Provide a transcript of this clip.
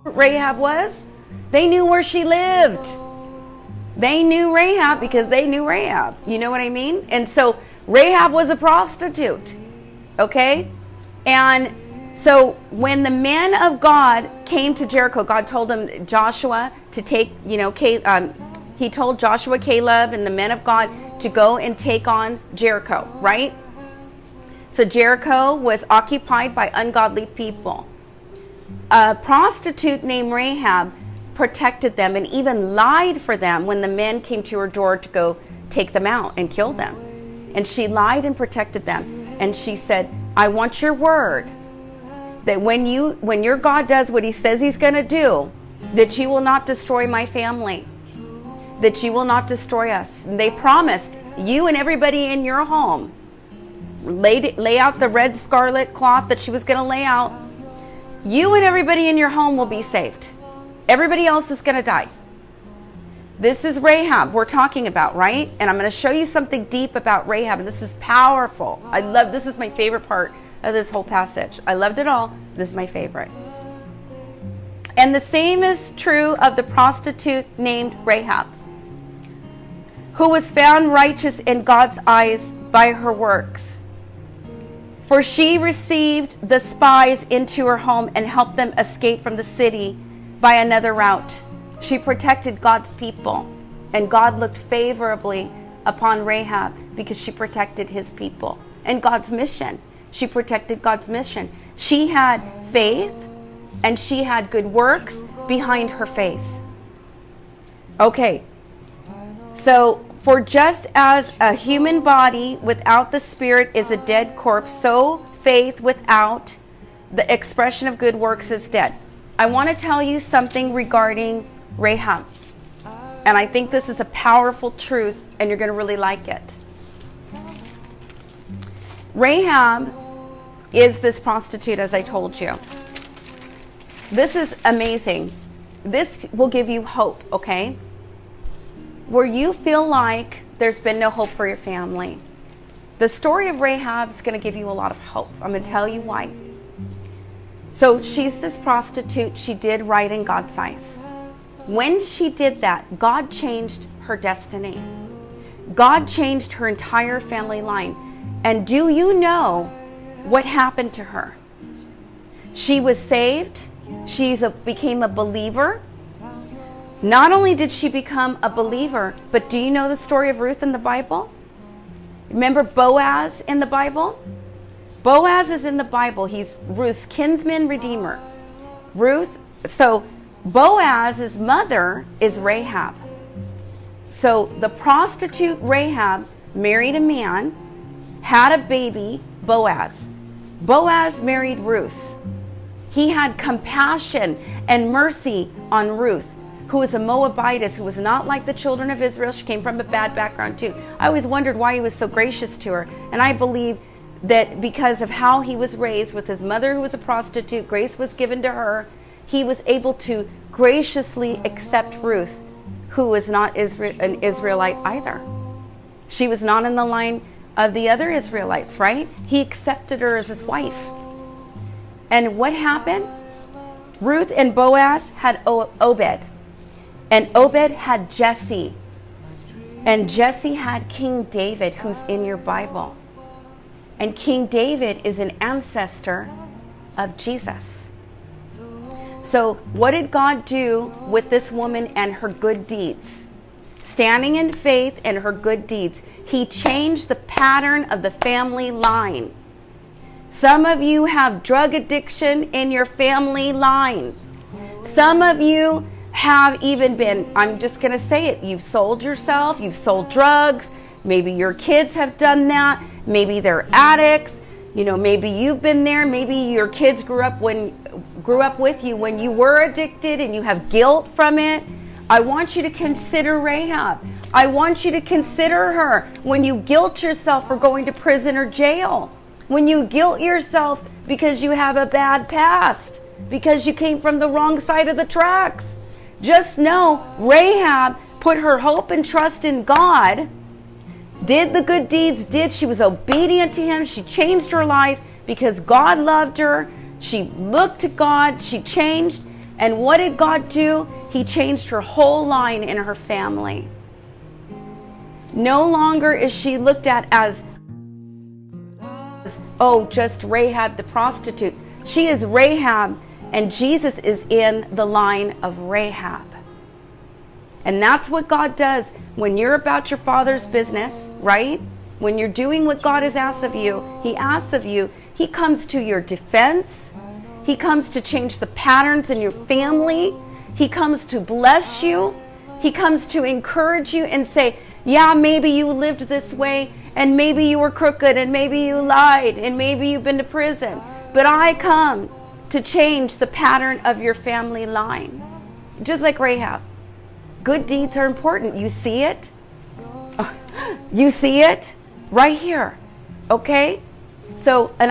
Rahab was? They knew where she lived. They knew Rahab because they knew Rahab. You know what I mean? And so Rahab was a prostitute. Okay? And so when the men of God came to Jericho, God told him, Joshua, to take, he told Joshua, Caleb, and the men of God to go and take on Jericho, right? So Jericho was occupied by ungodly people. A prostitute named Rahab protected them and even lied for them when the men came to her door to go take them out and kill them. And she lied and protected them. And she said, I want your word that when your God does what he says he's going to do, that you will not destroy my family, that you will not destroy us. And they promised, you and everybody in your home, lay out the red scarlet cloth that she was going to lay out. You and everybody in your home will be saved. Everybody else is going to die. This is Rahab we're talking about, right? And I'm going to show you something deep about Rahab. And this is powerful. This is my favorite part of this whole passage. I loved it all. This is my favorite. And the same is true of the prostitute named Rahab, who was found righteous in God's eyes by her works. For she received the spies into her home and helped them escape from the city by another route. She protected God's people, and God looked favorably upon Rahab because she protected his people and God's mission. She protected God's mission. She had faith, and she had good works behind her faith. Okay, so for just as a human body without the spirit is a dead corpse, so faith without the expression of good works is dead. I want to tell you something regarding Rahab. And I think this is a powerful truth, and you're going to really like it. Rahab is this prostitute, as I told you. This is amazing. This will give you hope, okay? Where you feel like there's been no hope for your family. The story of Rahab is going to give you a lot of hope. I'm going to tell you why. So she's this prostitute. She did right in God's eyes. When she did that, God changed her destiny. God changed her entire family line. And do you know what happened to her? She was saved. She became a believer. Not only did she become a believer, but do you know the story of Ruth in the Bible? Remember Boaz in the Bible? Boaz is in the Bible. He's Ruth's kinsman redeemer. So Boaz's mother is Rahab. So the prostitute Rahab married a man, had a baby, Boaz. Boaz married Ruth. He had compassion and mercy on Ruth, who was a Moabitess, who was not like the children of Israel. She came from a bad background too. I always wondered why he was so gracious to her. And I believe that because of how he was raised with his mother, who was a prostitute, grace was given to her. He was able to graciously accept Ruth, who was not an Israelite either. She was not in the line of the other Israelites, right? He accepted her as his wife. And what happened? Ruth and Boaz had Obed. And Obed had Jesse. And Jesse had King David, who's in your Bible. And King David is an ancestor of Jesus. So what did God do with this woman and her good deeds? Standing in faith and her good deeds, he changed the pattern of the family line. Some of you have drug addiction in your family line. Some of you have even been, I'm just going to say it, you've sold yourself, you've sold drugs. Maybe your kids have done that. Maybe they're addicts. Maybe you've been there. Maybe your kids grew up with you when you were addicted and you have guilt from it. I want you to consider Rahab. I want you to consider her when you guilt yourself for going to prison or jail. When you guilt yourself because you have a bad past, because you came from the wrong side of the tracks. Just know Rahab put her hope and trust in God, did the good deeds, she was obedient to him. She changed her life because God loved her. She looked to God, she changed, And what did God do? He changed her whole line in her family. No longer is she looked at as, oh, just Rahab the prostitute. She is Rahab, and Jesus is in the line of Rahab. And that's what God does when you're about your Father's business, right? When you're doing what God has asked of you, He asks of you, He comes to your defense. He comes to change the patterns in your family. He comes to bless you. He comes to encourage you and say, yeah, maybe you lived this way, and maybe you were crooked, and maybe you lied, and maybe you've been to prison. But I come to change the pattern of your family line. Just like Rahab. Good deeds are important. You see it? You see it? Right here. Okay? So, and